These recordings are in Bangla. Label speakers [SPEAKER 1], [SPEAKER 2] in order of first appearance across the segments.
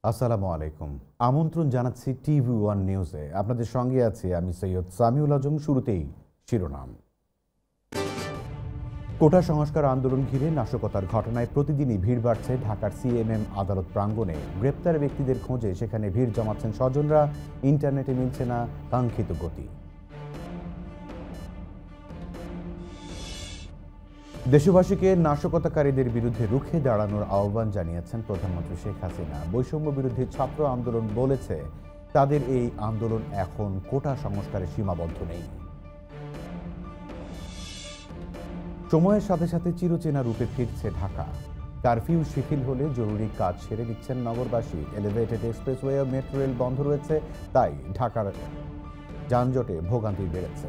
[SPEAKER 1] আসসালামু আলাইকুম। আমন্ত্রণ জানাচ্ছি TV1 নিউজে। আপনাদের সঙ্গে আছি আমি সৈয়দ সামিউল আজম। শুরুতেই শিরোনাম। কোটা সংস্কার আন্দোলন ঘিরে নাশকতার ঘটনায় প্রতিদিনই ভিড় বাড়ছে ঢাকার সিএমএম আদালত প্রাঙ্গণে। গ্রেপ্তার ব্যক্তিদের খোঁজে সেখানে ভিড় জমাচ্ছেন স্বজনরা। ইন্টারনেটে মিলছে না কাঙ্ক্ষিত গতি। দেশবাসীকে নাশকতাকারীদের বিরুদ্ধে রুখে দাঁড়ানোর আহ্বান জানিয়েছেন প্রধানমন্ত্রী শেখ হাসিনা। বৈষম্য বিরোধী ছাত্র আন্দোলন বলেছে তাদের এই আন্দোলন এখন কোটা সংস্কারে সীমাবদ্ধ নেই। সময়ের সাথে সাথে চিরচেনা রূপে ফিরছে ঢাকা। কারফিউ শিথিল হলে জরুরি কাজ সেরে নিচ্ছেন নগরবাসী। এলিভেটেড এক্সপ্রেসওয়ে ও মেট্রো রেল বন্ধ রয়েছে, তাই ঢাকার যানজটে ভোগান্তি বেড়েছে।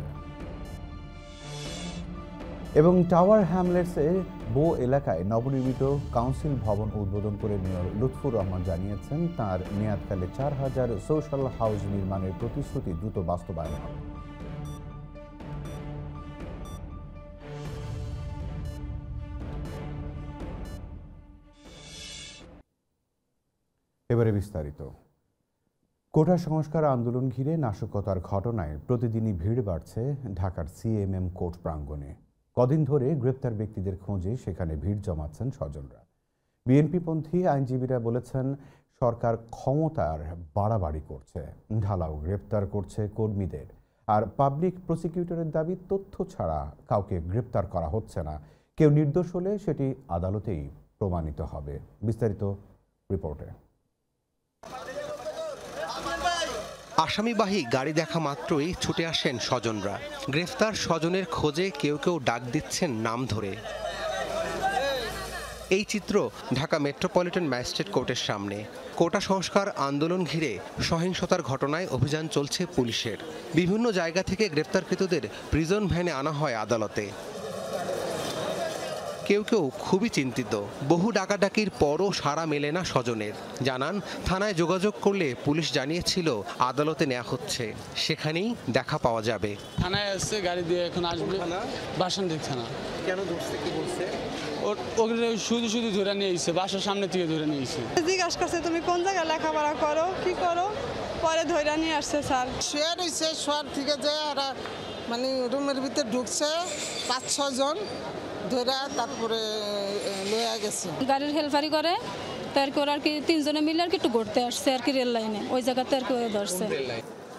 [SPEAKER 1] এবং টাওয়ার হ্যামলেটসে বো এলাকায় নবনির্মিত কাউন্সিল ভবন উদ্বোধন করে মেয়র লুৎফুর রহমান জানিয়েছেন তার মেয়াদকালে ৪,০০০ সোশ্যাল হাউস নির্মাণের প্রতিশ্রুতি দ্রুত বাস্তবায়ন হবে। এবারে বিস্তারিত। কোটা সংস্কার আন্দোলন ঘিরে নাশকতার ঘটনায় প্রতিদিনই ভিড় বাড়ছে ঢাকার সিএমএম কোর্ট প্রাঙ্গণে। কদিন ধরে গ্রেপ্তার ব্যক্তিদের খোঁজে সেখানে ভিড় জমাচ্ছেন স্বজনরা। বিএনপিপন্থী আইনজীবীরা বলেছেন সরকার ক্ষমতার বাড়াবাড়ি করছে, ঢালাও গ্রেপ্তার করছে কর্মীদের। আর পাবলিক প্রসিকিউটরের দাবি তথ্য ছাড়া কাউকে গ্রেপ্তার করা হচ্ছে না। কেউ নির্দোষ হলে সেটি আদালতেই প্রমাণিত হবে। বিস্তারিত রিপোর্টে।
[SPEAKER 2] আসামিবাহী গাড়ি দেখা মাত্রই ছুটে আসেন স্বজনরা। গ্রেফতার স্বজনের খোঁজে কেউ কেউ ডাক দিচ্ছেন নাম ধরে। এই চিত্র ঢাকা মেট্রোপলিটন ম্যাজিস্ট্রেট কোর্টের সামনে। কোটা সংস্কার আন্দোলন ঘিরে সহিংসতার ঘটনায় অভিযান চলছে পুলিশের। বিভিন্ন জায়গা থেকে গ্রেফতারকৃতদের প্রিজন ভ্যানে আনা হয় আদালতে। কেউ কেউ খুবই চিন্তিত। বহু ডাকাডাকির পরও সাড়া মেলে না স্বজনের। জানান, থানায় যোগাযোগ করলে পুলিশ জানিয়েছিল আদালতে নেওয়া হচ্ছে, সেখানেই দেখা পাওয়া যাবে।
[SPEAKER 3] থানায় আসছে, গাড়ি দিয়ে এখন আসবে বাসন্তী থানা।
[SPEAKER 2] কেন ধরছে, কি বলছে?
[SPEAKER 3] ওগুলো শুধু শুধু ধরে নিয়ে এসেছে, বাসার সামনে থেকে ধরে নিয়ে এসেছে।
[SPEAKER 4] জিজ্ঞাসা করছে তুমি কোন জায়গায় লেখাপড়া করো, কি করো, পরে ধরে নিয়ে আসছে স্যার।
[SPEAKER 5] শোয়ার হয়েছে, শোয়ার থেকে যায় আর মানে রুমের ভিতরে ঢুকছে ৫-৬ জন ধরে, তারপরে লয়ে গেছে।
[SPEAKER 6] গাড়ির হেলপারি করে তারপর আর কি ৩ জনে মিলে আর কি একটু ঘুরতে আসছে আর কি রেল লাইনে, ওই জায়গাতে আর কি ধরছে।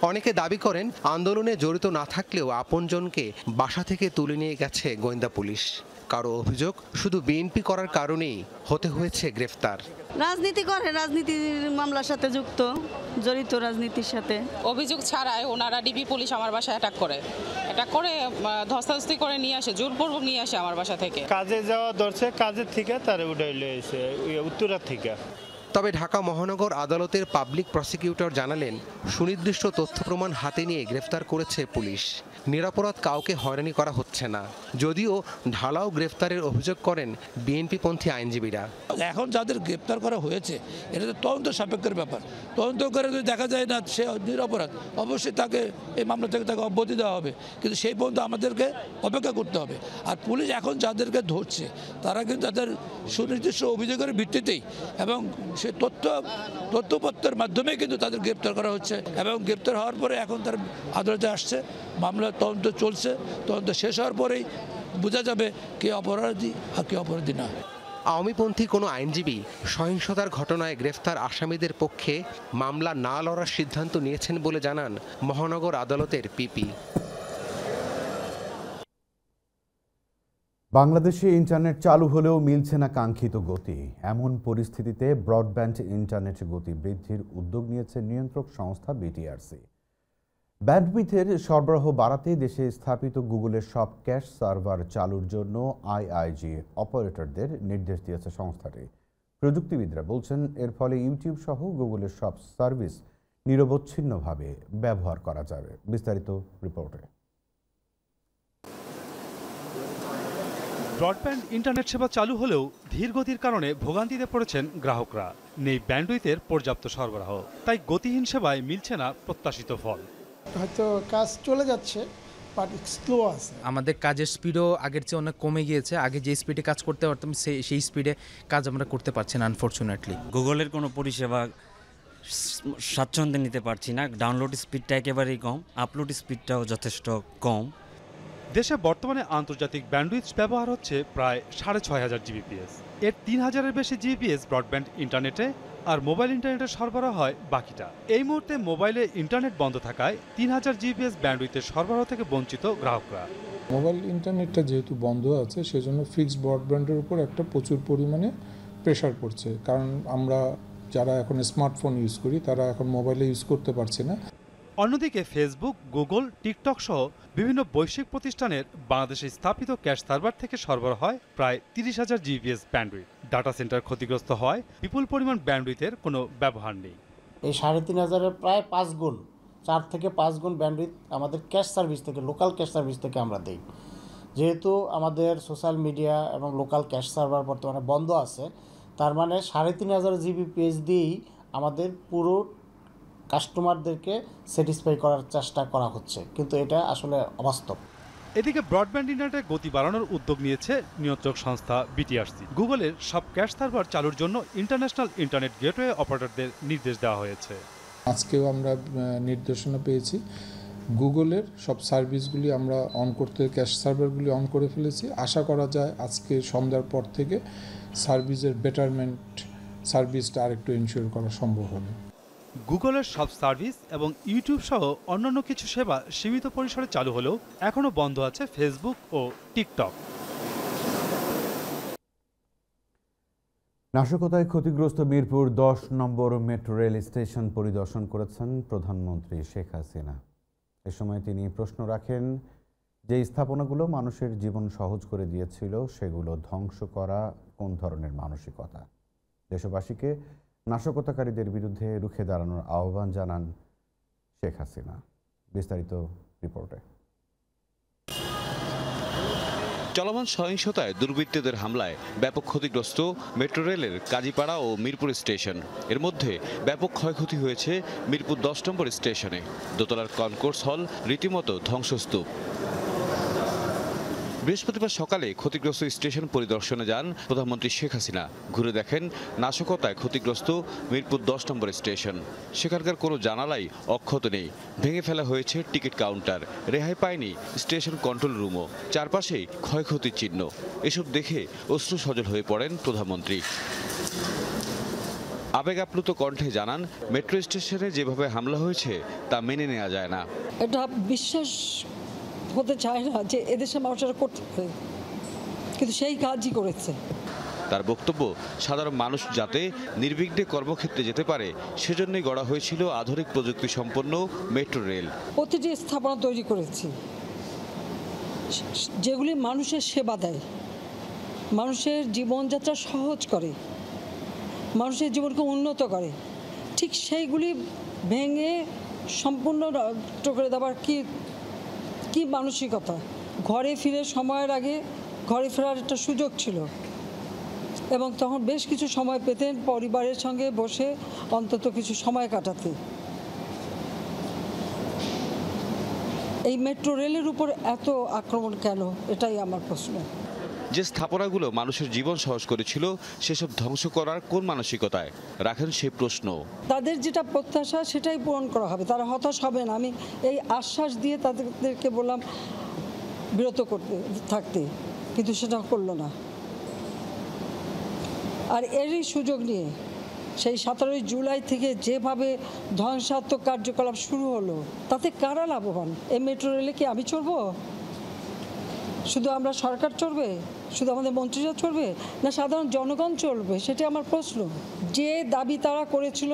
[SPEAKER 2] অনেকে দাবি করেন আন্দোলনে জড়িত না থাকলেও আপনজনকে বাসা থেকে তুলে নিয়ে গেছে গোয়েন্দা পুলিশ। কারো অভিযোগ শুধু বিএনপি করার কারণেই হতে হয়েছে গ্রেফতার।
[SPEAKER 4] রাজনীতি করে, রাজনীতির মামলার সাথে যুক্ত, জড়িত রাজনীতির সাথে।
[SPEAKER 7] অভিযোগ ছাড়াই ওনারা ডিবি পুলিশ আমার বাসায় অ্যাটাক করে ধস্তাধস্তি করে নিয়ে আসে, জোরপূর্বক নিয়ে আসে আমার বাসা থেকে।
[SPEAKER 8] কাজে যাওয়া ধরছে, কাজের থেকে তারা উঠাই লয়েছে উত্তরা থেকে।
[SPEAKER 2] তবে ঢাকা মহানগর আদালতের পাবলিক প্রসিকিউটর জানালেন সুনির্দিষ্ট তথ্য প্রমাণ হাতে নিয়ে গ্রেফতার করেছে পুলিশ। নিরপরাধ কাউকে হয়রানি করা হচ্ছে না, যদিও ঢালাও গ্রেফতারের অভিযোগ করেন বিএনপিপন্থী আইনজীবীরা।
[SPEAKER 9] এখন যাদের গ্রেপ্তার করা হয়েছে এটা তো তদন্ত সাপেক্ষের ব্যাপার। তদন্ত করে যদি দেখা যায় না সে নিরপরাধ, অবশ্যই তাকে এই মামলা থেকে তাকে অব্যাহতি দেওয়া হবে, কিন্তু সেই পর্যন্ত আমাদেরকে অপেক্ষা করতে হবে। আর পুলিশ এখন যাদেরকে ধরছে তারা কিন্তু তাদের সুনির্দিষ্ট অভিযোগের ভিত্তিতেই এবং সে তথ্যপত্রের মাধ্যমে কিন্তু তাদের গ্রেপ্তার করা হচ্ছে এবং গ্রেপ্তার হওয়ার পরে এখন তার আদালতে আসছে, মামলার তদন্ত চলছে। তদন্ত শেষ হওয়ার পরেই বোঝা যাবে কে অপরাধী আর কে অপরাধী না।
[SPEAKER 2] আওয়ামীপন্থী কোনো আইনজীবী সহিংসতার ঘটনায় গ্রেফতার আসামিদের পক্ষে মামলা না লড়ার সিদ্ধান্ত নিয়েছেন বলে জানান মহানগর আদালতের পিপি।
[SPEAKER 1] বাংলাদেশে ইন্টারনেট চালু হলেও মিলছে না কাঙ্ক্ষিত গতি। এমন পরিস্থিতিতে ব্রডব্যান্ড ইন্টারনেট গতি বৃদ্ধির উদ্যোগ নিয়েছে নিয়ন্ত্রক সংস্থা বিটিআরসি। ব্যান্ডউইথের সরবরাহ বাড়াতে দেশে স্থাপিত গুগলের সব ক্যাশ সার্ভার চালুর জন্য আইআইজি অপারেটরদের নির্দেশ দিয়েছে সংস্থাটি। প্রযুক্তিবিদরা বলছেন এর ফলে ইউটিউব সহ গুগলের সব সার্ভিস নিরবচ্ছিন্নভাবে ব্যবহার করা যাবে। বিস্তারিত রিপোর্টে।
[SPEAKER 10] ব্রডব্যান্ড ইন্টারনেট সেবা চালু হলেও ধীরগতির কারণে ভোগান্তিতে পড়েছেন গ্রাহকরা। নেই ব্যান্ডউইথের পর্যাপ্ত সরবরাহ, তাই গতিহীন সেবায় মিলছে না প্রত্যাশিত ফল।
[SPEAKER 11] হয়তো কাজ চলে যাচ্ছে, বাট স্লো আছে।
[SPEAKER 12] আমাদের কাজের স্পিডও আগের চেয়ে অনেক কমে গিয়েছে। আগে যে স্পিডে কাজ করতে পারতাম সেই স্পিডে কাজ আমরা করতে পারছি না আনফরচুনেটলি।
[SPEAKER 13] গুগলের কোনো পরিষেবা স্বাচ্ছন্দ্যে নিতে পারছি না। ডাউনলোড স্পিডটা একেবারেই কম, আপলোড স্পিডটাও যথেষ্ট কম।
[SPEAKER 10] দেশে বর্তমানে আন্তর্জাতিক ব্যান্ডউইথ ব্যবহার হচ্ছে প্রায় 6500 জিবিপিএস। এর 3000-এর বেশি জিবিপিএস ব্রডব্যান্ড ইন্টারনেটে আর মোবাইল ইন্টারনেটে সরবরাহ হয় বাকিটা। এই মুহূর্তে মোবাইলে ইন্টারনেট বন্ধ থাকায় 3000 জিবিপিএস ব্যান্ডউইথের সরবরাহ থেকে বঞ্চিত গ্রাহকরা।
[SPEAKER 14] মোবাইল ইন্টারনেটটা যেহেতু বন্ধ আছে সেজন্য ফিক্সড ব্রডব্যান্ডের উপর একটা প্রচুর পরিমাণে প্রেশার পড়ছে, কারণ আমরা যারা এখন স্মার্টফোন ইউজ করি তারা এখন মোবাইলে ইউজ করতে পারছে না।
[SPEAKER 10] অন্যদিকে ফেসবুক, গুগল, টিকটক সহ বিভিন্ন বৈশ্বিক প্রতিষ্ঠানের বাংলাদেশে স্থাপিত ক্যাশ সার্ভার থেকে সরবরাহ হয় প্রায় 30,000 জিবিপিএস ব্যান্ডউইথ। ডাটা সেন্টার ক্ষতিগ্রস্ত হয়, বিপুল পরিমাণ ব্যান্ডউইথের কোনো ব্যবহার নেই।
[SPEAKER 15] এই 3,500-এর প্রায় 5 গুণ, 4 থেকে 5 গুণ ব্যান্ডউইথ আমাদের ক্যাশ সার্ভিস থেকে, লোকাল ক্যাশ সার্ভিস থেকে আমরা দিই। যেহেতু আমাদের সোশ্যাল মিডিয়া এবং লোকাল ক্যাশ সার্ভার বর্তমানে বন্ধ আছে, তার মানে 3,500 জিবিপিএস দিয়েই আমাদের পুরো কাস্টমারদেরকে স্যাটিসফাই করার চেষ্টা করা হচ্ছে, কিন্তু এটা আসলে অবাস্তব।
[SPEAKER 10] এদিকে ব্রডব্যান্ড ইন্টারনেটের গতি বাড়ানোর উদ্যোগ নিয়েছে নিয়ন্ত্রক সংস্থা বিটিআরসি। গুগলের সব ক্যাশ সার্ভার চালুর জন্য ইন্টারন্যাশনাল ইন্টারনেট গেটওয়ে অপারেটরদের নির্দেশ দেওয়া হয়েছে।
[SPEAKER 14] আজকেও আমরা নির্দেশনা পেয়েছি, গুগলের সব সার্ভিসগুলি আমরা অন করতে, ক্যাশ সার্ভারগুলি অন করে ফেলেছি। আশা করা যায় আজকে সন্ধ্যার পর থেকে সার্ভিসের বেটারমেন্ট, সার্ভিসটা আরেকটু এনশিওর করা সম্ভব হবে।
[SPEAKER 10] গুগলের সব সার্ভিস এবং ইউটিউব সহ অন্যান্য কিছু সেবা সীমিত পরিসরে চালু হলেও এখনও বন্ধ আছে ফেসবুক ও টিকটক।
[SPEAKER 1] নাশকতায় ক্ষতিগ্রস্ত মিরপুর 10 নম্বর মেট্রো রেল স্টেশন পরিদর্শন করেছেন প্রধানমন্ত্রী শেখ হাসিনা। এ সময় তিনি প্রশ্ন রাখেন, যে স্থাপনাগুলো মানুষের জীবন সহজ করে দিয়েছিল সেগুলো ধ্বংস করা কোন ধরনের মানসিকতা। দেশবাসীকে নাশকতাকারীদের বিরুদ্ধে রুখে দাঁড়ানোর আহ্বান জানান শেখ হাসিনা। বিস্তারিত রিপোর্টে।
[SPEAKER 16] চলমান সহিংসতায় দুর্বৃত্তদের হামলায় ব্যাপক ক্ষতিগ্রস্ত মেট্রো রেলের কাজীপাড়া ও মিরপুর স্টেশন। এর মধ্যে ব্যাপক ক্ষয়ক্ষতি হয়েছে মিরপুর 10 নম্বর স্টেশনে। দোতলার কনকোর্স হল রীতিমতো ধ্বংসস্তূপ। বৃহস্পতিবার সকালে ক্ষতিগ্রস্ত স্টেশন পরিদর্শনে যান প্রধানমন্ত্রী শেখ হাসিনা। ঘুরে দেখেন নাশকতায় ক্ষতিগ্রস্ত মিরপুর 10 নম্বর স্টেশন। সেখানকার কোনো জানালাই অক্ষত নেই, ভেঙে ফেলা হয়েছে টিকিট কাউন্টার, রেহাই পায়নি স্টেশন কন্ট্রোল রুমও, চারপাশেই ক্ষয়ক্ষতির চিহ্ন। এসব দেখে অশ্রু সজল হয়ে পড়েন প্রধানমন্ত্রী। আবেগ আপ্লুত কণ্ঠে জানান, মেট্রো স্টেশনে যেভাবে হামলা হয়েছে তা মেনে নেওয়া যায় না।
[SPEAKER 17] এটা বিশ্বাস হতে চায় না যে এদেশের মানুষেরা করতে পারে, কিন্তু সেই কাজই করেছে।
[SPEAKER 16] তার বক্তব্য, সাধারণ মানুষ যাতে নির্বিঘ্নে কর্মক্ষেত্রে যেতে পারে সেজন্যই গড়া হয়েছিল আধুনিক প্রযুক্তি সম্পন্ন মেট্রো রেল।
[SPEAKER 17] প্রতিটি স্থাপনা তৈরি করেছি যেগুলি মানুষের সেবা দেয়, মানুষের জীবনযাত্রা সহজ করে, মানুষের জীবনকে উন্নত করে। ঠিক সেইগুলি ভেঙে সম্পূর্ণ নষ্ট করে দেওয়ার কি মানসিকতা। ঘরে ফিরে সময়ের আগে ঘরে ফেরার একটা সুযোগ ছিল এবং তখন বেশ কিছু সময় পেতেন পরিবারের সঙ্গে বসে অন্তত কিছু সময় কাটাতে। এই মেট্রো রেলের উপর এত আক্রমণ কেন, এটাই আমার প্রশ্ন।
[SPEAKER 16] যে স্থাপনাগুলো মানুষের জীবন সহজ করেছিল সেসব ধ্বংস করার কোন মানসিকতায় রাখেন সেই প্রশ্ন।
[SPEAKER 17] তাদের যেটা প্রত্যাশা সেটাই পূরণ করা হবে, তারা হতাশ হবে না। আমি এই আশ্বাস দিয়ে তাদেরকে বললাম বিরত করতে থাকতে, কিন্তু সেটা করলো না। আর এরই সুযোগ নিয়ে সেই 17 জুলাই থেকে যেভাবে ধ্বংসাত্মক কার্যকলাপ শুরু হলো, তাতে কারা লাভবান? এই মেট্রো রেলে কি আমি চড়বো? শুধু আমরা সরকার চড়বে? শুধু আমাদের মন্ত্রীরা চড়বে? না সাধারণ জনগণ চলবে? সেটা আমার প্রশ্ন। যে দাবি তারা করেছিল,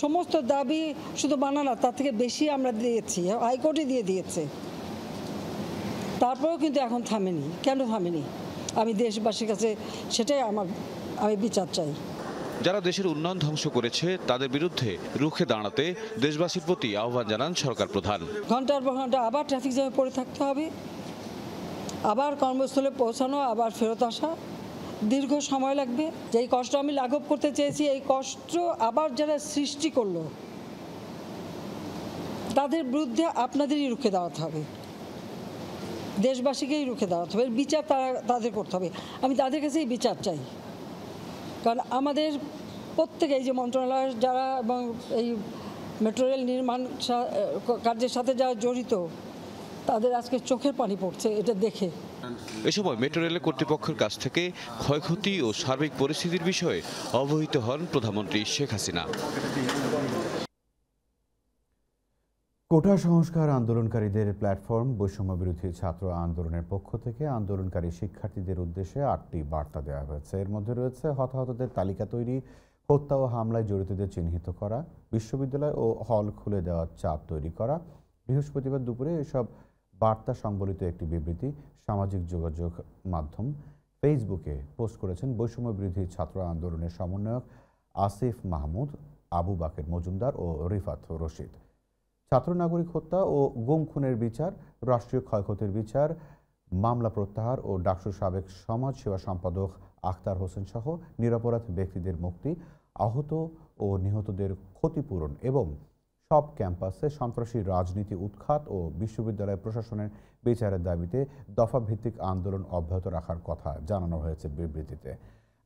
[SPEAKER 17] সমস্ত দাবি শুধু মানা না, তার থেকে বেশি আমরা দিয়েছি, হাইকোর্টে দিয়ে দিয়েছে। তারপরেও কিন্তু এখন থামেনি। কেন থামেনি? আমি দেশবাসীর কাছে সেটাই আমি বিচার চাই।
[SPEAKER 16] যারা দেশের উন্নয়ন ধ্বংস করেছে তাদের বিরুদ্ধে রুখে দাঁড়াতে দেশবাসীর প্রতি আহ্বান জানান সরকার প্রধান।
[SPEAKER 17] ঘন্টার পর ঘন্টা আবার ট্রাফিক জ্যামে পড়ে থাকতে হবে, আবার কর্মস্থলে পৌঁছানো, আবার ফেরত আসা, দীর্ঘ সময় লাগবে। যেই কষ্ট আমি লাঘব করতে চেয়েছি, এই কষ্ট আবার যারা সৃষ্টি করলো তাদের বিরুদ্ধে আপনাদেরই রুখে দাঁড়াতে হবে, দেশবাসীকেই রুখে দাঁড়াতে হবে। এর বিচার তাদের করতে হবে। আমি তাদের কাছেই বিচার চাই, কারণ আমাদের প্রত্যেকে এই যে মন্ত্রণালয়ের যারা এবং এই মেট্রো রেল নির্মাণ কার্যের সাথে যারা জড়িত তাদের আজকে চোখের পানি পড়ছে এটা দেখে।
[SPEAKER 16] এ সময় মেট্রো রেলের কর্তৃপক্ষের কাছ থেকে ক্ষয়ক্ষতি ও সার্বিক পরিস্থিতির বিষয়ে অবহিত হন প্রধানমন্ত্রী শেখ হাসিনা।
[SPEAKER 1] কোটা সংস্কার আন্দোলনকারীদের প্ল্যাটফর্ম বৈষম্য বিরোধী ছাত্র আন্দোলনের পক্ষ থেকে আন্দোলনকারী শিক্ষার্থীদের উদ্দেশ্যে 8টি বার্তা দেওয়া হয়েছে। এর মধ্যে রয়েছে হতাহতদের তালিকা তৈরি, হত্যা ও হামলায় জড়িতদের চিহ্নিত করা, বিশ্ববিদ্যালয় ও হল খুলে দেওয়ার চাপ তৈরি করা। বৃহস্পতিবার দুপুরে এসব বার্তা সংবলিত একটি বিবৃতি সামাজিক যোগাযোগ মাধ্যম ফেসবুকে পোস্ট করেছেন বৈষম্য বিরোধী ছাত্র আন্দোলনের সমন্বয়ক আসিফ মাহমুদ, আবু বাকের মজুমদার ও রিফাত রশিদ। ছাত্র নাগরিক হত্যা ও গুম খুনের বিচার, রাষ্ট্রীয় ক্ষয়ক্ষতির বিচার, মামলা প্রত্যাহার ও ডাকসুর সাবেক সমাজ সেবা সম্পাদক আখতার হোসেন সহ নিরপরাধ ব্যক্তিদের মুক্তি, আহত ও নিহতদের ক্ষতিপূরণ এবং সব ক্যাম্পাসে সন্ত্রাসী রাজনীতি উৎখাত ও বিশ্ববিদ্যালয় প্রশাসনের বিচারের দাবিতে দফাভিত্তিক আন্দোলন অব্যাহত রাখার কথা জানানো হয়েছে বিবৃতিতে।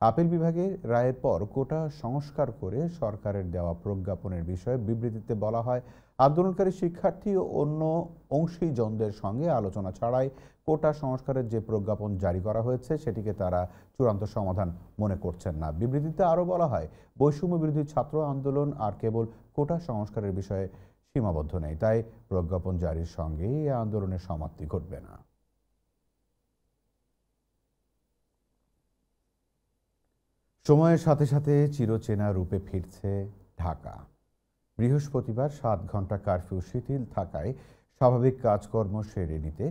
[SPEAKER 1] আপিল বিভাগের রায়ের পর কোটা সংস্কার করে সরকারের দেওয়া প্রজ্ঞাপনের বিষয়ে বিবৃতিতে বলা হয়, আন্দোলনকারী শিক্ষার্থী ও অন্য অংশীজনদের সঙ্গে আলোচনা ছাড়াই কোটা সংস্কারের যে প্রজ্ঞাপন জারি করা হয়েছে সেটিকে তারা চূড়ান্ত সমাধান মনে করছেন না। বিবৃতিতে আরও বলা হয়, বৈষম্য বিরোধী ছাত্র আন্দোলন আর কেবল কোটা সংস্কারের বিষয়ে সীমাবদ্ধ নেই, তাই প্রজ্ঞাপন জারির সঙ্গেই এই আন্দোলনের সমাপ্তি ঘটবে না। সময়ের সাথে সাথে চিরচেনা রূপে ফিরছে ঢাকা। বৃহস্পতিবার 7 ঘন্টা কারফিউ শিথিল থাকায় স্বাভাবিক কাজকর্ম সেরে নিতে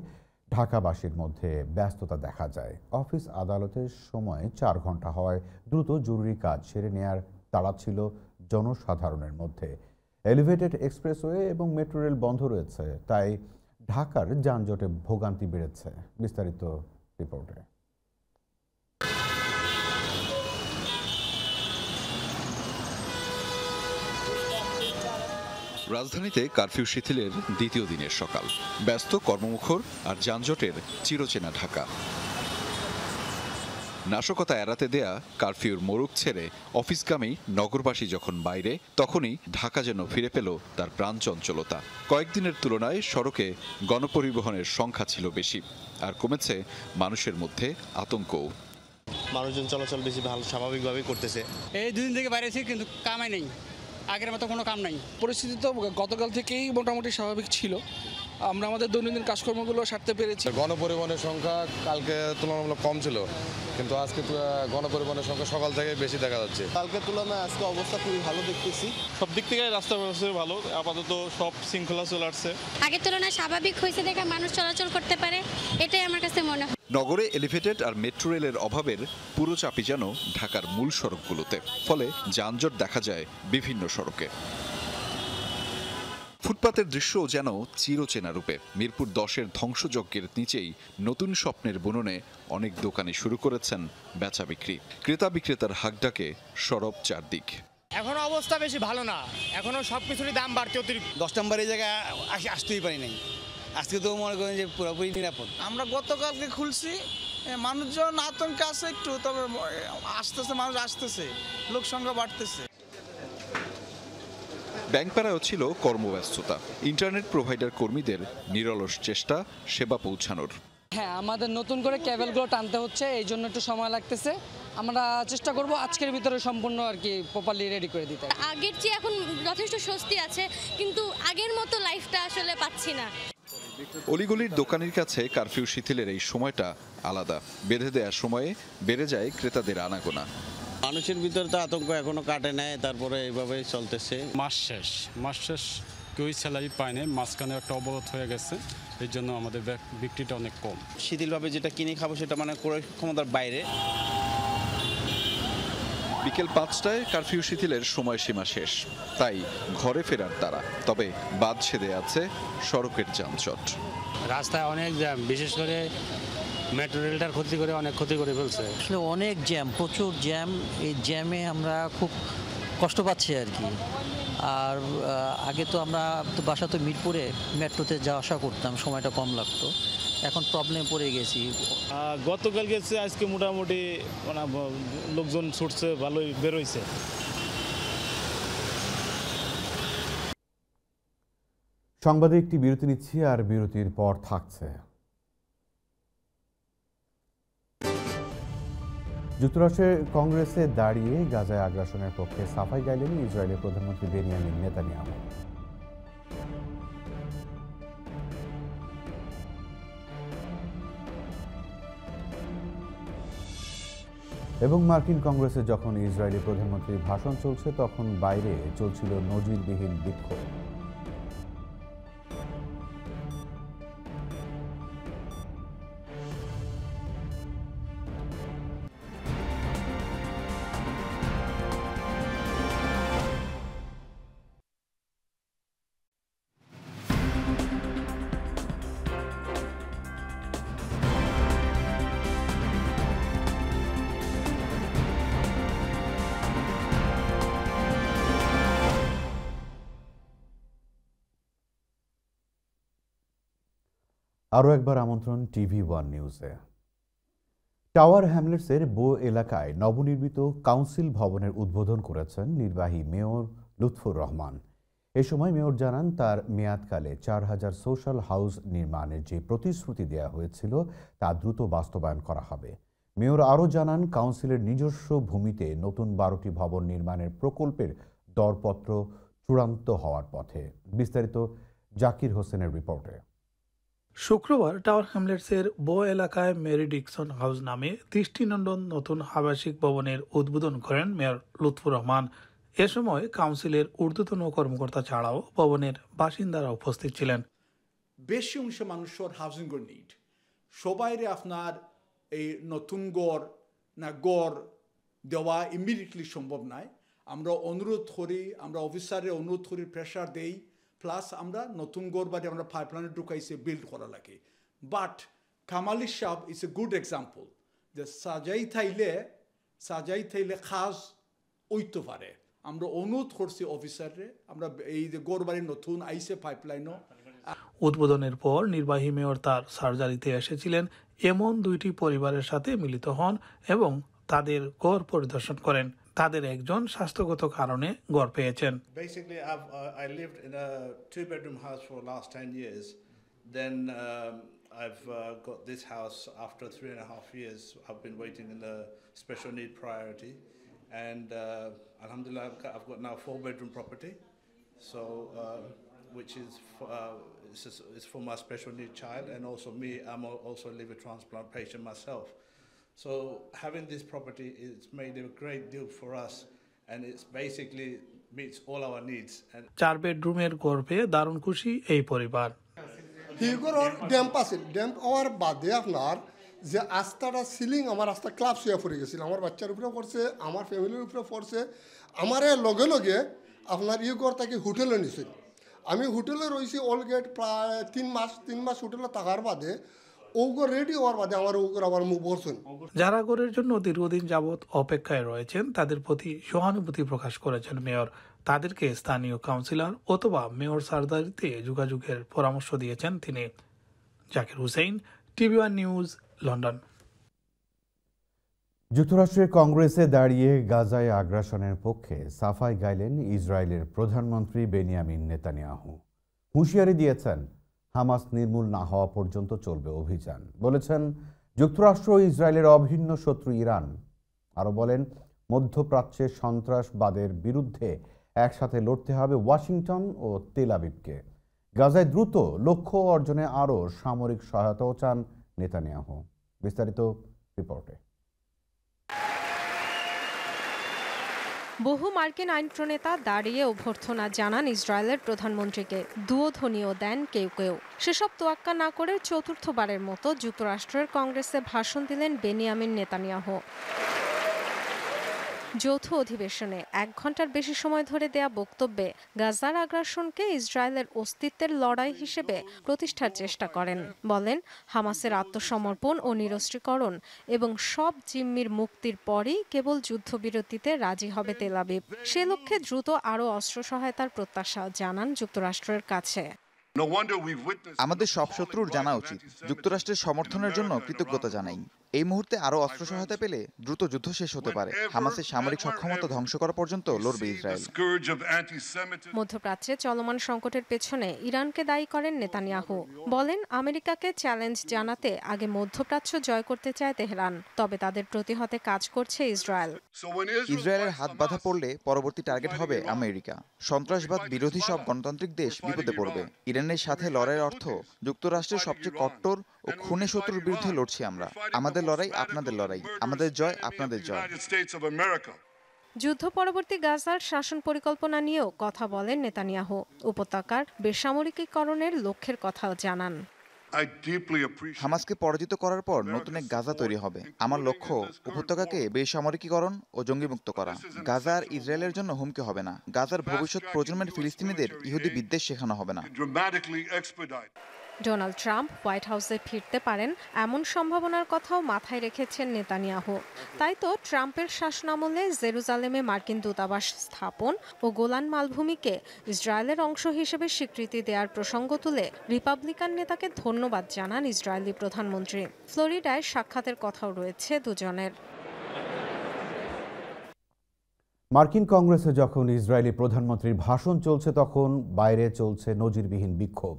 [SPEAKER 1] ঢাকাবাসীর মধ্যে ব্যস্ততা দেখা যায়। অফিস আদালতের সময় 4 ঘন্টা হওয়ায় দ্রুত জরুরি কাজ সেরে নেয়ার তাড়া ছিল জনসাধারণের মধ্যে। এলিভেটেড এক্সপ্রেসওয়ে এবং মেট্রো রেল বন্ধ রয়েছে, তাই ঢাকার যানজটে ভোগান্তি বেড়েছে। বিস্তারিত রিপোর্টে।
[SPEAKER 18] রাজধানীতে কারফিউ শিথিলের দ্বিতীয় দিনের সকাল, ব্যস্ত কর্মমুখর আর যানজটের চিরচেনা ঢাকা। নাশকতা এড়াতে দেয়া কারফিউর মোড়ক ছেড়ে অফিসগামী নগরবাসী যখন বাইরে, তখনই ঢাকা যেন ফিরে পেল তার প্রাণচঞ্চলতা। কয়েকদিনের তুলনায় সড়কে গণপরিবহনের সংখ্যা ছিল বেশি, আর কমেছে মানুষের মধ্যে আতঙ্কও।
[SPEAKER 19] মানুষজন চলাচল বেশি ভালো স্বাভাবিকভাবেই করতেছে।
[SPEAKER 3] এই 2 দিন থেকে বাইরেছি কিন্তু কামাই নেই, আগের মতো কোনো কাম নাই।
[SPEAKER 9] পরিস্থিতি তো গতকাল থেকেই মোটামুটি স্বাভাবিক ছিল, আমরা আমাদের দৈনন্দিন কাজকর্মগুলো সারতে পেরেছি।
[SPEAKER 20] গণপরিবহনের সংখ্যা কালকে তুলনামূলক কম ছিল, কিন্তু আজকে গণপরিবহনের সংখ্যা সকাল থেকে বেশি দেখা যাচ্ছে।
[SPEAKER 19] কালকের তুলনায় আজকে অবস্থা খুবই ভালো দেখতেছি।
[SPEAKER 21] সব দিক থেকে রাস্তা ব্যবস্থা ভালো, আপাতত সব শৃঙ্খলা চলে আসছে।
[SPEAKER 22] আগের তুলনায় স্বাভাবিক হয়েছে দেখে মানুষ চলাচল করতে পারে, এটাই আমার কাছে মনে হয়।
[SPEAKER 18] নগরে এলিভেটেড আর মেট্রো রেলের অভাবের পুরো চাপই যেন ঢাকার মূল সড়কগুলোতে, ফলে যানজট দেখা যায় বিভিন্ন সড়কে। ফুটপাতের দৃশ্যও যেন চিরচেনা রূপে। মিরপুর 10-এর ধ্বংসযজ্ঞের নিচেই নতুন স্বপ্নের বুননে অনেক দোকানি শুরু করেছেন বেচা বিক্রি। ক্রেতা বিক্রেতার হাকডাকে সরব চারদিক।
[SPEAKER 23] এখনো অবস্থা বেশি ভালো না, এখনো সবকিছুরই দাম বাড়তে অতিরিক্ত।
[SPEAKER 24] 10 নম্বর এই জায়গায় আসতেই পারি নাই, আজকে তো মনে করেন যে পুরোপুরি নিরাপদ।
[SPEAKER 5] আমরা গতকালকে খুলছি, মানুষজন আতঙ্কে আছে একটু, তবে আসতেছে, মানুষ আসতেছে, লোক সংখ্যা বাড়তেছে।
[SPEAKER 18] ব্যাংকপাড়ায়ও ছিল কর্মব্যস্ততা, ইন্টারনেট প্রোভাইডার কর্মীদের নিরলস চেষ্টা সেবা পৌঁছানোর।
[SPEAKER 17] হ্যাঁ, আমাদের নতুন করে কেবলগুলো টানতে হচ্ছে, এই জন্য একটু সময় লাগতেছে। আমরা চেষ্টা করব আজকের ভিতরে সম্পূর্ণ আর কি প্রপারলি রেডি করে দিতে।
[SPEAKER 22] আগের চেয়ে এখন যথেষ্ট স্বস্তি আছে, কিন্তু আগের মতো লাইফটা আসলে পাচ্ছি না।
[SPEAKER 18] অলিগলির দোকানের কাছে কারফিউ শিথিলের এই সময়টা আলাদা। বেঁধে দেওয়ার সময়ে বেড়ে যায় ক্রেতাদের আনাগোনা।
[SPEAKER 19] মানুষের ভিতরে তো আতঙ্ক এখনো কাটে নাই, তারপরে এইভাবেই চলতেছে।
[SPEAKER 3] মাস শেষ কেউই স্যালারি পায় নাই, মাঝখানে একটা অবরোধ হয়ে গেছে, এই জন্য আমাদের বিক্রিটা অনেক কম।
[SPEAKER 19] শিথিলভাবে যেটা কিনে খাবো সেটা মানে ক্রয় ক্ষমতার বাইরে।
[SPEAKER 18] বিকেল 5টায় কারফিউ শিথিলের সময়সীমা শেষ, তাই ঘরে ফেরার তারা। তবে বাদ ছেদে আছে সড়কের যানজট।
[SPEAKER 3] রাস্তায় অনেক জ্যাম, বিশেষ করে মেট্রো রেলটার অনেক ক্ষতি করে ফেলছে।
[SPEAKER 25] আসলে অনেক জ্যাম, প্রচুর জ্যাম। এই জ্যামে আমরা খুব কষ্ট পাচ্ছি আর কি। আর আগে তো আমরা বাসা তো মিরপুরে, মেট্রোতে যাওয়া আসা করতাম, সময়টা কম লাগতো, এখন প্রবলেম পড়ে গেছি।
[SPEAKER 21] গতকাল গেছে, আজকে মোটামুটি মানে লোকজন ছুটছে, ভালোই বেরোইছে।
[SPEAKER 1] সংবাদে একটি বিরতি নিচ্ছি, আর বিরতির পর থাকছে। যুক্তরাষ্ট্রের কংগ্রেসে দাঁড়িয়ে গাজায় আগ্রাসনের পক্ষে সাফাই গাইলেন ইসরায়েলের প্রধানমন্ত্রী বেনিয়ামিন নেতানিয়াহু। এবং মার্কিন কংগ্রেসে যখন ইসরায়েলি প্রধানমন্ত্রীর ভাষণ চলছে, তখন বাইরে চলছিল নজিরবিহীন বিক্ষোভ। আরও একবার আমন্ত্রণ TV1 নিউজে। টাওয়ার হ্যামলেটসের বো এলাকায় নবনির্মিত কাউন্সিল ভবনের উদ্বোধন করেছেন নির্বাহী মেয়র লুৎফুর রহমান। এ সময় মেয়র জানান, তার মেয়াদকালে 4000 সোশ্যাল হাউস নির্মাণের যে প্রতিশ্রুতি দেওয়া হয়েছিল তা দ্রুত বাস্তবায়ন করা হবে। মেয়র আরও জানান, কাউন্সিলের নিজস্ব ভূমিতে নতুন 12টি ভবন নির্মাণের প্রকল্পের দরপত্র চূড়ান্ত হওয়ার পথে। বিস্তারিত জাকির হোসেনের রিপোর্টে।
[SPEAKER 2] শুক্রবার টাওয়ার হ্যামলেটসের বো এলাকায় মেরি ডিকসন হাউস নামে 30টি নতুন আবাসিক ভবনের উদ্বোধন করেন মেয়র লুৎফুর রহমান। এ সময় কাউন্সিলের ঊর্ধ্বতন কর্মকর্তা ছাড়াও ভবনের বাসিন্দারা উপস্থিত ছিলেন।
[SPEAKER 4] বেশি অংশ মানুষের হাউজিং নিড, সবাইরে আপনার এই নতুন গড় দেওয়া ইমিডিয়েটলি সম্ভব নয়। আমরা অনুরোধ করি, আমরা অফিসারের অনুরোধ করি, প্রেশার দেই, প্লাস আমরা নতুন গড় বাড়ি আমরা পাইপলাইনে ঢুকাইছে বিল্ড করা লাগে। বাট কামালি সাহেব ইজ এ গুড এক্সাম্পল যে সাজাই থাইলে খাস ওইতে পারে। আমরা অনুরোধ করছি অফিসারে, আমরা এই যে গড় বাড়ি নতুন আইসে পাইপলাইনও।
[SPEAKER 2] উদ্বোধনের পর নির্বাহী মেয়র তার সার্জারিতে এসেছিলেন এমন 2টি পরিবারের সাথে মিলিত হন এবং তাদের ঘর পরিদর্শন করেন। তাদের একজন স্বাস্থ্যগত কারণে ঘর পেয়েছেন।
[SPEAKER 6] Basically, I lived in a 2-bedroom house for the last 10 years. Then I've got this house after 3.5 years. I've been waiting in the special need priority, and alhamdulillah, I've got now a 4-bedroom property. So, which is for my special need child, and also me. I'm also a liver transplant patient myself. So having this property, it's made a great deal for us, and it's basically meets all our needs.
[SPEAKER 2] 4 বেডরুমের ঘর পেয়ে দারুণ খুশি এই পরিবার।
[SPEAKER 11] হিগোর ড্যাম্প আছে, ড্যাম্প হওয়ার বাদে আপনার যে আস্তাটা সিলিং আমার আস্তা ক্লাব শুয়ে পড়ে গেছিল, আমার বাচ্চার উপরে পড়ছে, আমার ফ্যামিলির উপরে পড়ছে। আমার লগে লগে আপনার ইগোর তাকে হোটেলে নিছে। আমি হোটেলে রয়েছি অল গেট প্রায় 3 মাস হোটেলে থাকার বাদে রেডি হওয়ার বাদে আমার আবার মুখ বসছেন।
[SPEAKER 2] যারা ঘরের জন্য দীর্ঘদিন যাবৎ অপেক্ষায় রয়েছেন তাদের প্রতি সহানুভূতি প্রকাশ করেছেন মেয়র। তাদেরকে স্থানীয় কাউন্সিলর অথবা মেয়র সার্জারিতে যোগাযোগের পরামর্শ দিয়েছেন তিনি। Zakir Hussain, TV1 news, London.
[SPEAKER 1] যুক্তরাষ্ট্রের কংগ্রেসে দাঁড়িয়ে গাজায় আগ্রাসনের পক্ষে সাফাই গাইলেন ইসরায়েলের প্রধানমন্ত্রী বেনিয়ামিন নেতানিয়াহু। হুঁশিয়ারি দিয়েছেন, হামাস নির্মূল না হওয়া পর্যন্ত চলবে অভিযান। বলেছেন, যুক্তরাষ্ট্র ও ইসরায়েলের অভিন্ন শত্রু ইরান। আরও বলেন, মধ্যপ্রাচ্যের সন্ত্রাসবাদের বিরুদ্ধে একসাথে লড়তে হবে ওয়াশিংটন ও তেল আবিবকে। গাজায় দ্রুত লক্ষ্য অর্জনে আরও সামরিক সহায়তাও চান নেতানিয়াহু। বিস্তারিত রিপোর্টে।
[SPEAKER 7] বহু মার্কিন আইন প্রণেতা দাঁড়িয়ে অভ্যর্থনা জানান ইসরায়েলের প্রধানমন্ত্রীকে, দুধনীয় দেন কেউ কেউ। সেসব তোয়াক্কা না করে চতুর্থবারের মতো যুক্তরাষ্ট্রের কংগ্রেসে ভাষণ দিলেন বেনিয়ামিন নেতানিয়াহু। যৌথ অধিবেশনে 1 ঘন্টার বেশি সময় ধরে দেয়া বক্তব্যে গাজার আগ্রাসনকে ইসরায়েলের অস্তিত্বের লড়াই হিসেবে প্রতিষ্ঠার চেষ্টা করেন। বলেন, হামাসের আত্মসমর্পণ ও নিরস্ত্রীকরণ এবং সব জিম্মির মুক্তির পরই কেবল যুদ্ধবিরতিতে রাজি হবে তেল আবিব। সে লক্ষ্যে দ্রুত আরও অস্ত্র সহায়তার প্রত্যাশা জানান যুক্তরাষ্ট্রের কাছে।
[SPEAKER 8] আমাদের সব শত্রুর জানা উচিত, যুক্তরাষ্ট্রের সমর্থনের জন্য কৃতজ্ঞতা জানাই। এই মুহূর্তে আরও অস্ত্র সহায়তা পেলে দ্রুত যুদ্ধ শেষ হতে পারে। হামাসের সামরিক সক্ষমতা ধ্বংস করা পর্যন্ত লড়বে ইসরায়েল।
[SPEAKER 7] মধ্যপ্রাচ্যে চলমান সংকটের পেছনে ইরানকে দায়ী করেন নেতানিয়াহু। বলেন, আমেরিকাকে চ্যালেঞ্জ জানাতে আগে মধ্যপ্রাচ্য জয় করতে চায় তেহরান, তবে তাদের প্রতিহতে কাজ করছে ইসরায়েল।
[SPEAKER 8] ইসরায়েলের হাত বাঁধা পড়লে পরবর্তী টার্গেট হবে আমেরিকা। সন্ত্রাসবাদ বিরোধী সব গণতান্ত্রিক দেশ বিপদে পড়বে। ইরানের সাথে লড়াইয়ের অর্থ যুক্তরাষ্ট্রের সবচেয়ে কট্টর ও খুনে শত্রুর বিরুদ্ধে লড়ছি আমরা। আমাদের লড়াই আপনাদের লড়াই, আমাদের জয় আপনাদের জয়।
[SPEAKER 7] যুদ্ধ পরবর্তী গাজার শাসন পরিকল্পনা নিয়েও কথা বলেন নেতানিয়াহু। উপত্যকার বেসামরিকীকরণের লক্ষ্যের কথাও জানান।
[SPEAKER 8] হামাসকে পরাজিত করার পর নতুন এক গাজা তৈরি হবে। আমার লক্ষ্য উপত্যকাকে বেসামরিকীকরণ ও জঙ্গিমুক্ত করা। গাজা আর ইসরায়েলের জন্য হুমকি হবে না। গাজার ভবিষ্যৎ প্রজন্মের ফিলিস্তিনিদের ইহুদি বিদ্বেষ শেখানো হবে না।
[SPEAKER 7] ডোনাল্ড ট্রাম্প হোয়াইট হাউসে ফিরতে পারেন এমন সম্ভাবনার কথাও মাথায় রেখেছেন নেতানিয়াহু। তাই তো ট্রাম্পের শাসনামলে জেরুজালেমে মার্কিন দূতাবাস স্থাপন ও গোলান মালভূমিকে ইসরায়েলের অংশ হিসেবে স্বীকৃতি দেওয়ার প্রসঙ্গ তুলে রিপাবলিকান নেতাকে ধন্যবাদ জানান ইসরায়েলি প্রধানমন্ত্রী। ফ্লোরিডায় সাক্ষাতের কথাও রয়েছে দুজনের।
[SPEAKER 1] মার্কিন কংগ্রেসে যখন ইসরায়েলি প্রধানমন্ত্রীর ভাষণ চলছে, তখন বাইরে চলছে নজিরবিহীন বিক্ষোভ।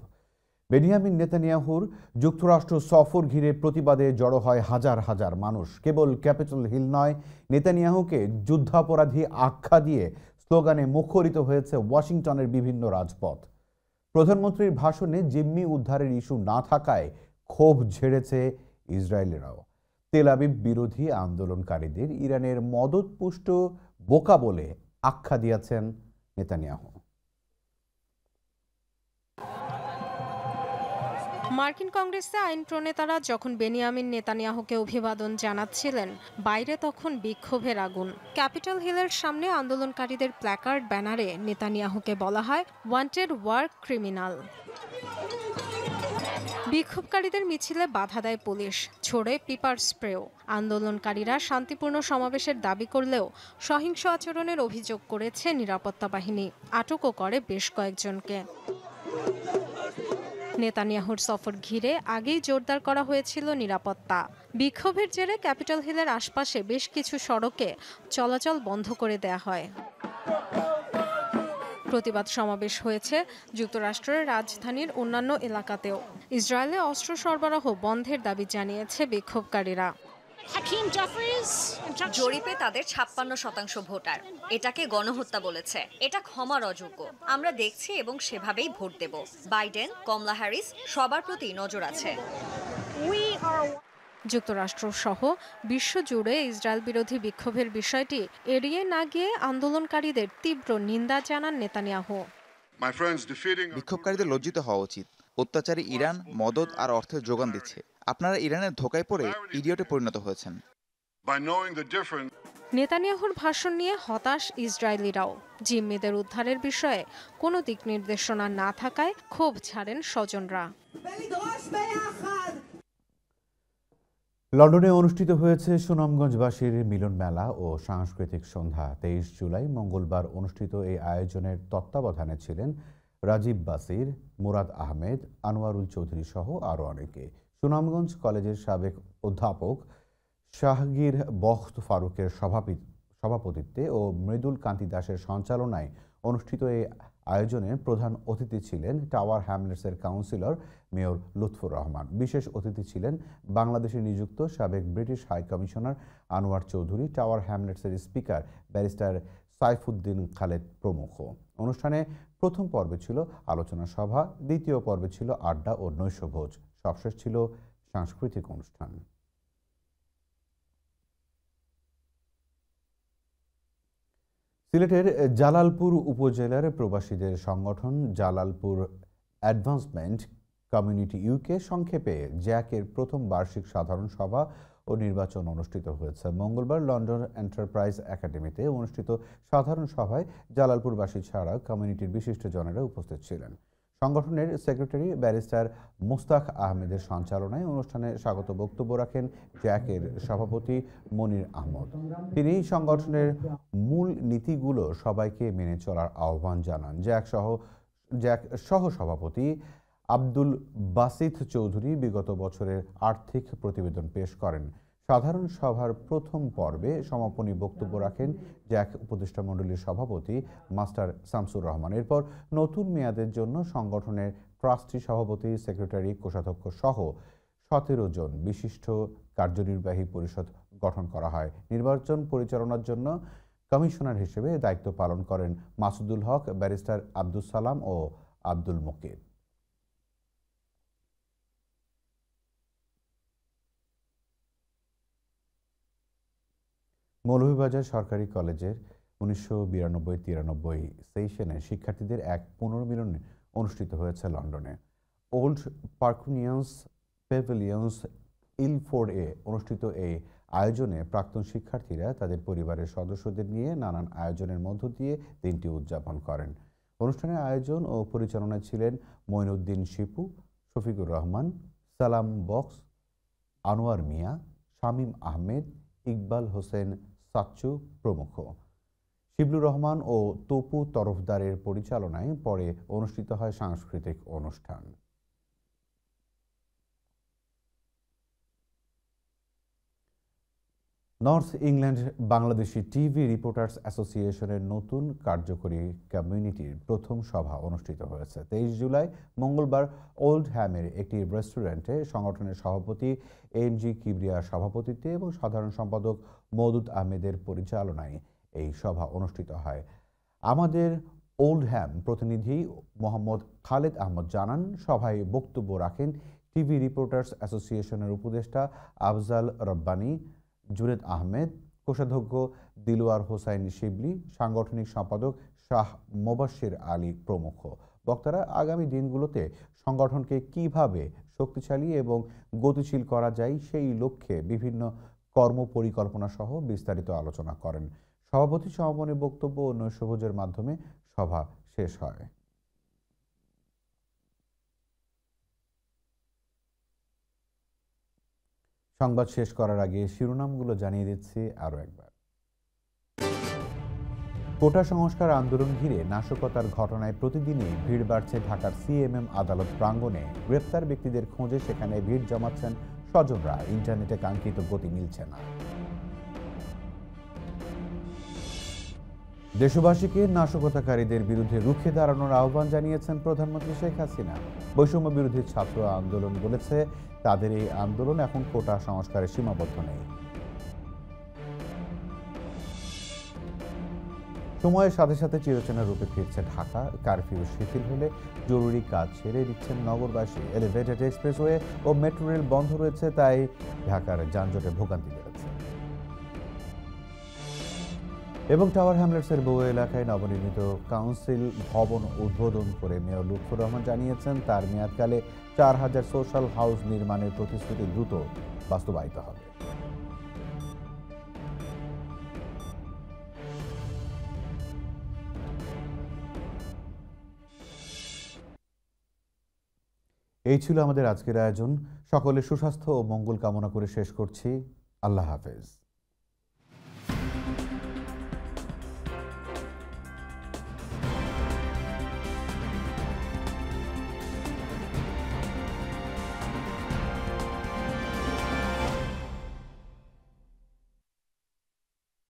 [SPEAKER 1] বেনিয়ামিন নেতানিয়াহুর যুক্তরাষ্ট্র সফর ঘিরে প্রতিবাদে জড়ো হয় হাজার হাজার মানুষ। কেবল ক্যাপিটল হিল নয়, নেতানিয়াহুকে যুদ্ধাপরাধী আখ্যা দিয়ে স্লোগানে মুখরিত হয়েছে ওয়াশিংটনের বিভিন্ন রাজপথ। প্রধানমন্ত্রীর ভাষণে জিম্মি উদ্ধারের ইস্যু না থাকায় ক্ষোভ ঝেড়েছে ইসরায়েলিরাও। তেল আবিব বিরোধী আন্দোলনকারীদের ইরানের মদতপুষ্ট বোকা বলে আখ্যা দিয়েছেন নেতানিয়াহু।
[SPEAKER 7] মার্কিন কংগ্রেসে আইন প্রণেতারা যখন বেনিয়ামিন নেতানিয়াহুকে অভিবাদন জানাচ্ছিলেন, বাইরে তখন বিক্ষোভের আগুন। ক্যাপিটল হিলের সামনে আন্দোলনকারীদের প্ল্যাকার্ড ব্যানারে নেতানিয়াহুকে বলা হয় ওয়ান্টেড ওয়ার ক্রিমিনাল। বিক্ষোভকারীদের মিছিলে বাধা দেয় পুলিশ, ছোড়ে পিপার স্প্রেও। আন্দোলনকারীরা শান্তিপূর্ণ সমাবেশের দাবি করলেও সহিংস আচরণের অভিযোগ করেছে নিরাপত্তা বাহিনী। আটকও করে বেশ কয়েকজনকে। নেতানিয়াহুর সফর ঘিরে আগেই জোরদার করা হয়েছিল নিরাপত্তা। বিক্ষোভের জেরে ক্যাপিটল হিলের আশপাশে বেশ কিছু সড়কে চলাচল বন্ধ করে দেয়া হয়। প্রতিবাদ সমাবেশ হয়েছে যুক্তরাষ্ট্রের রাজধানীর অন্যান্য এলাকাতেও। ইসরায়েলে অস্ত্র সরবরাহ বন্ধের দাবি জানিয়েছে বিক্ষোভকারীরা।
[SPEAKER 12] জরিপে তাদের 56% ভোটার এটাকে গণহত্যা বলেছে। এটা ক্ষমার অযোগ্য। আমরা দেখছি এবং সেভাবেই ভোট দেব। বাইডেন, কমলা হ্যারিস সবার প্রতি নজর আছে।
[SPEAKER 7] যুক্তরাষ্ট্র সহ বিশ্বজুড়ে ইসরায়েল বিরোধী বিক্ষোভের বিষয়টি এড়িয়ে না গিয়ে আন্দোলনকারীদের তীব্র নিন্দা জানান নেতানিয়াহু।
[SPEAKER 8] বিক্ষোভকারীদের লজ্জিত হওয়া উচিত। অত্যাচারী ইরান মদদ আর অর্থের যোগান দিচ্ছে। আপনারা ইরানের ধোঁকায় পড়ে ইডিয়টে পরিণত হয়েছেন।
[SPEAKER 7] নেতানিয়াহুর ভাষণ নিয়ে হতাশ ইসরায়েলিরাও। জিম্মিদের উদ্ধারের বিষয়ে কোনো দিক নির্দেশনা না থাকায় ক্ষোভ ছাড়েন স্বজনরা।
[SPEAKER 1] লন্ডনে অনুষ্ঠিত হয়েছে সুনামগঞ্জবাসীর মিলন মেলা ও সাংস্কৃতিক সন্ধ্যা। 23 জুলাই মঙ্গলবার অনুষ্ঠিত এই আয়োজনের তত্ত্বাবধানে ছিলেন রাজীব বাসির, মুরাদ আহমেদ, আনোয়ারুল চৌধুরী সহ আরও অনেকে। সুনামগঞ্জ কলেজের সাবেক অধ্যাপক শাহগীর বখত ফারুকের সভাপতিত্বে ও মৃদুল কান্তি দাসের সঞ্চালনায় অনুষ্ঠিত এই আয়োজনে প্রধান অতিথি ছিলেন টাওয়ার হ্যামলেটসের কাউন্সিলর মেয়র লুৎফুর রহমান। বিশেষ অতিথি ছিলেন বাংলাদেশে নিযুক্ত সাবেক British high commissioner Anwar Chowdhury, Tower হ্যামলেটসের স্পিকার ব্যারিস্টার সাইফুদ্দিন খালেদ প্রমুখ। অনুষ্ঠানে প্রথম পর্বে ছিল আলোচনা সভা, দ্বিতীয় পর্বে ছিল আড্ডা ও নৈশভোজ, সবশেষ ছিল সাংস্কৃতিক অনুষ্ঠান। সিলেটের জালালপুর উপজেলার প্রবাসীদের সংগঠন জালালপুর অ্যাডভান্সমেন্ট কমিউনিটি ইউকে সংক্ষেপে জ্যাকের প্রথম বার্ষিক সাধারণ সভা ও নির্বাচন অনুষ্ঠিত হয়েছে। মঙ্গলবার লন্ডন এন্টারপ্রাইজ একাডেমিতে অনুষ্ঠিত সাধারণ সভায় জালালপুরবাসী ছাড়া কমিউনিটির বিশিষ্টজনেরা উপস্থিত ছিলেন। সংগঠনের সেক্রেটারি ব্যারিস্টার মুস্তাক আহমেদের সঞ্চালনায় অনুষ্ঠানে স্বাগত বক্তব্য রাখেন জ্যাকের সভাপতি মনির আহমদ। তিনি সংগঠনের মূল নীতিগুলো সবাইকে মেনে চলার আহ্বান জানান। জ্যাক সহ সভাপতি আব্দুল বাসিত চৌধুরী বিগত বছরের আর্থিক প্রতিবেদন পেশ করেন। সাধারণ সভার প্রথম পর্বে সমাপনী বক্তব্য রাখেন জ্যাক উপদেষ্টা মণ্ডলীর সভাপতি মাস্টার শামসুর রহমান। এরপর নতুন মেয়াদের জন্য সংগঠনের ট্রাস্টি সভাপতি, সেক্রেটারি, কোষাধ্যক্ষ সহ 17 জন বিশিষ্ট কার্যনির্বাহী পরিষদ গঠন করা হয়। নির্বাচন পরিচালনার জন্য কমিশনার হিসেবে দায়িত্ব পালন করেন মাসুদুল হক, ব্যারিস্টার আব্দুস সালাম ও আব্দুল মুকিব। মৌলভীবাজার সরকারি কলেজের 1992-93 সেশনে শিক্ষার্থীদের এক পুনর্মিলন অনুষ্ঠিত হয়েছে লন্ডনে। ওল্ড পার্কুনিয়ান্স পেভিলিয়ন্স ইলফোর্ডে অনুষ্ঠিত এই আয়োজনে প্রাক্তন শিক্ষার্থীরা তাদের পরিবারের সদস্যদের নিয়ে নানান আয়োজনের মধ্য দিয়ে দিনটি উদযাপন করেন। অনুষ্ঠানের আয়োজন ও পরিচালনায় ছিলেন মঈনুদ্দিন শিপু, শফিকুর রহমান, সালাম বক্স, আনোয়ার মিয়া, শামীম আহমেদ, ইকবাল হোসেন সাচ্চু প্রমুখ। শিবলুর রহমান ও তপু তরফদারের পরিচালনায় পরে অনুষ্ঠিত হয় সাংস্কৃতিক অনুষ্ঠান। North England Bangladeshi TV reporters অ্যাসোসিয়েশনের নতুন কার্যকরী কমিউনিটির প্রথম সভা অনুষ্ঠিত হয়েছে 23 জুলাই মঙ্গলবার ওল্ড হ্যামের একটি রেস্টুরেন্টে। সংগঠনের সভাপতি এমজি কিবরিয়ার সভাপতিত্বে এবং সাধারণ সম্পাদক মওদুদ আহমেদের পরিচালনায় এই সভা অনুষ্ঠিত হয়। আমাদের ওল্ড হ্যাম প্রতিনিধি মোহাম্মদ খালেদ আহমদ জানান, সভায় বক্তব্য রাখেন টিভি রিপোর্টার্স অ্যাসোসিয়েশনের উপদেষ্টা আফজাল রব্বানী, জুনেদ আহমেদ, কোষাধ্যক্ষ দিলওয়ার হোসাইন শিবলি, সাংগঠনিক সম্পাদক শাহ মোবাশ্বির আলী প্রমুখ। বক্তারা আগামী দিনগুলোতে সংগঠনকে কিভাবে শক্তিশালী এবং গতিশীল করা যায় সেই লক্ষ্যে বিভিন্ন কর্মপরিকল্পনা সহ বিস্তারিত আলোচনা করেন। সভাপতি সমাপনী বক্তব্য ও নৈশভোজের মাধ্যমে সভা শেষ হয়। সংবাদ শেষ করার আগে শিরোনামগুলো জানিয়ে দিচ্ছি আরও একবার। কোটা সংস্কার আন্দোলন ঘিরে নাশকতার ঘটনায় প্রতিদিনই ভিড় বাড়ছে ঢাকার সিএমএম আদালত প্রাঙ্গণে। গ্রেপ্তার ব্যক্তিদের খোঁজে সেখানে ভিড় জমাচ্ছেন স্বজনরা। ইন্টারনেটে কাঙ্ক্ষিত গতি মিলছে না। দেশবাসীকে নাশকতাকারীদের বিরুদ্ধে রুখে দাঁড়ানোর আহ্বান জানিয়েছেন প্রধানমন্ত্রী শেখ হাসিনা। বৈষম্য বিরোধী ছাত্র আন্দোলন বলেছে, তাদের এই আন্দোলন এখন কোটা সংস্কারে সীমাবদ্ধ নেই। সময়ের সাথে সাথে চিরচেনা রূপে ফিরছে ঢাকা। কারফিউ শিথিল হলে জরুরি কাজ ছেড়ে দিচ্ছেন নগরবাসী। এলিভেটেড এক্সপ্রেসওয়ে ও মেট্রো রেল বন্ধ রয়েছে, তাই ঢাকার যানজটে ভোগান্তি বেড়েছে। এবং টাওয়ার হ্যামলেটসের বউ এলাকায় নবনির্মিত কাউন্সিল ভবন উদ্বোধন করে মেয়র লুৎফুর রহমান জানিয়েছেন, তার মেয়াদকালে 4000 সোশ্যাল হাউস নির্মাণের প্রতিশ্রুতি দ্রুত বাস্তবায়িত হবে। এই ছিল আমাদের আজকের আয়োজন। সকলের সুস্বাস্থ্য ও মঙ্গল কামনা করে শেষ করছি। আল্লাহ হাফেজ।